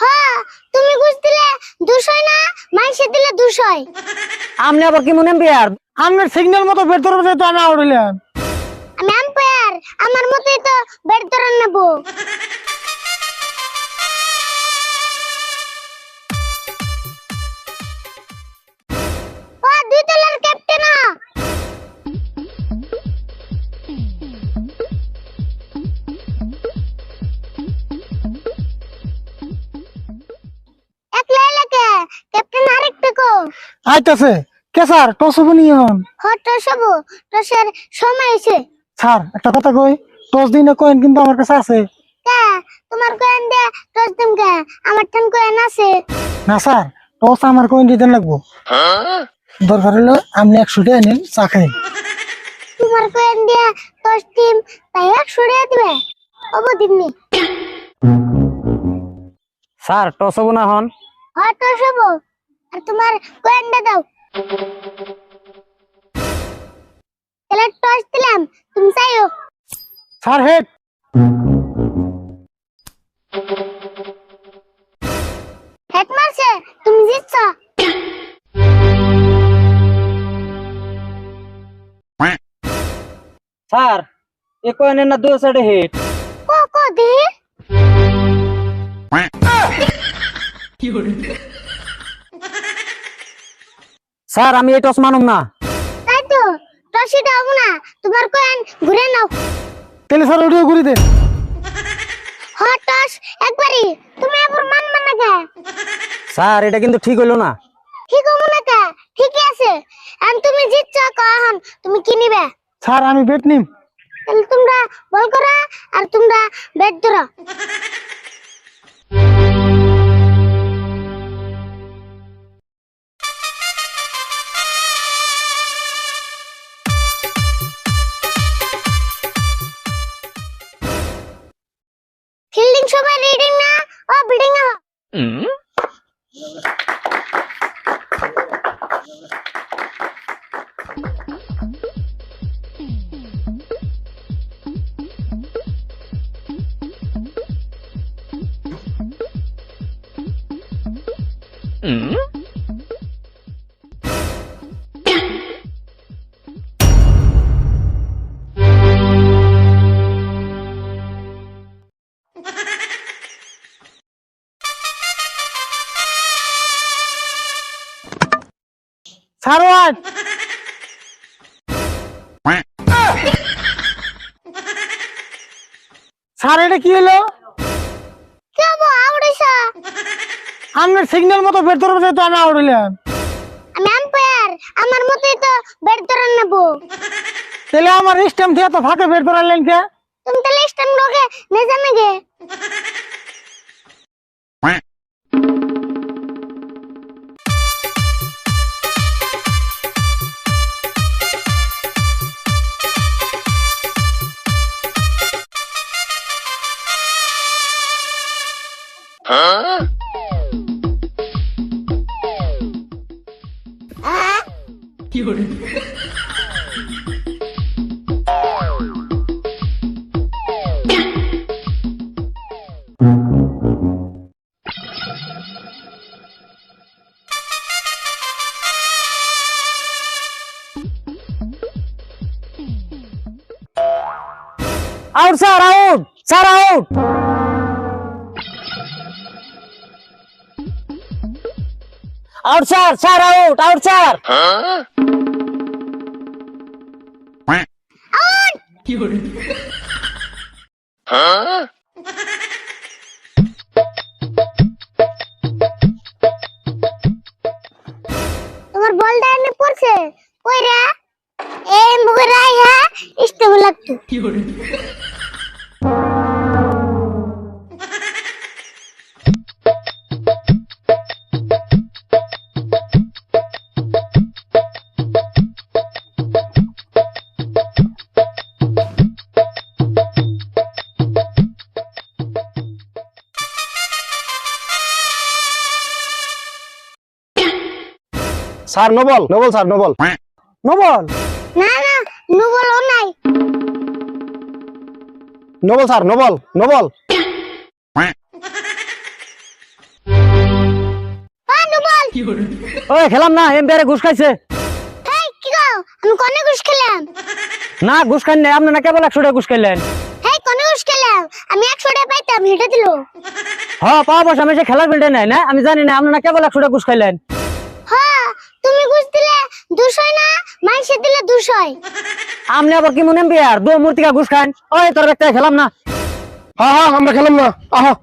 হ্যাঁ, তুমি ঘুষ দিলে 200 না, মাইসে দিলে 200। আমনে আবার কি মনে বিয়ার? আপনার সিগন্যাল মতো বের ধরবে তো আমি আউট হইলাম। আমি আম্পায়ার, আমার মতই তো ব্যাট ধরে নেব। ও 2 দলের ক্যাপ্টেন। একলা এলাকে ক্যাপ্টেন আরেকটা কো। আইতাছে কে স্যার টস হবো নি এখন? হট সব টসের সময় হইছে। স্যার একটা কথা কই, টস দিনে কয়েন কিন্তু আমার কাছে আছে। কে তোমার কয়েন দে টস দিম কে? আমার ঠান কয়েন আছে। না স্যার, টস আমার কয়েন দিতে লাগবো। দরকার হলো আপনি 100 টাকা নিন, চা খাই। তোমার কয়েন দিয়ে টস টিম তাই 100 টাকা দিবে? ওবো দিমনি। স্যার টস হবো না হন? হট সব আর তোমার কয়েন দে দাও। তাহলে টস দিলাম, তুমি চাইও। Sir head. হেড মারছে, তুমি জিতছ। স্যার এ কয়েনের না দুই সাইডে হিট। কো কো দি স্যার আমি এই টস মানুম না। তাই তো টসই দাও না, তোমার কয়েন ঘুরে নাও। তাহলে স্যার ওটিও ঘুরি দেন। হট টস একবারই, তুমি আবার মানবা না কে? স্যার এটা কিন্তু ঠিক হইলো না। ঠিক হবো না কে? ঠিকই আছে। আর তুমি জিতছ কখন, তুমি কি নিবে? স্যার আমি বেট নিম। তাহলে তোমরা বল করা আর তোমরা ব্যাট ধরো। ফিল্ডিং সবাই রিডিং না, ও বিডিং না। Sir what. স্যার এটা কি হলো? কি হবো আউট হইছ? আপনার সিগন্যাল মতো বের ধরবে তো আমি আউট হইলাম। আমি আম্পায়ার, আমার মতই তো ব্যাট ধরে নেব। তাহলে আমার স্ট্যাম্প দিয়ে তো ফাঁকে বের ধরালেন কে? তুমি তাহলে স্টাম্প লোকে নে জানে গে। Out sir, out sir, out. Out sir, sir out, out sir. তোমার বলটা এনে পড়ছে কই রে? এই মুগরাই হ্যাঁ স্টেবল লাগতো। Sir Noble, Noble sir, Noble. Noble. না না, নু বলো নাই। Noble sir, Noble, Noble. ওই খেলাম না, এমপিআর ঘুষ খাইছে। হেই কি গো, আমি কোনে ঘুষ খেলাম? না ঘুষ খান নাই, আপনি না কেবল 100 টাকা ঘুষ খাইলেন। হেই কোনে ঘুষ খেলাম? আমি 100 টাকা পাইতাম, হেটা দিল। হ্যাঁ পাওয়া বসে আমি সে খেলার ফিল্ডে নাই না, আমি জানি না, আপনি না কেবল 100 টাকা ঘুষ খাইলেন। হ্যাঁ তুমি ঘুষ দিলে 200 না, মাইসে দিলে 200। আপনি আবার কি মনে এমপিআর 2 মূর্তিকা ঘুষ খান? ওই তোর একটা খেলাম না। হ্যাঁ হ্যাঁ আমরা খেলাম না, আহ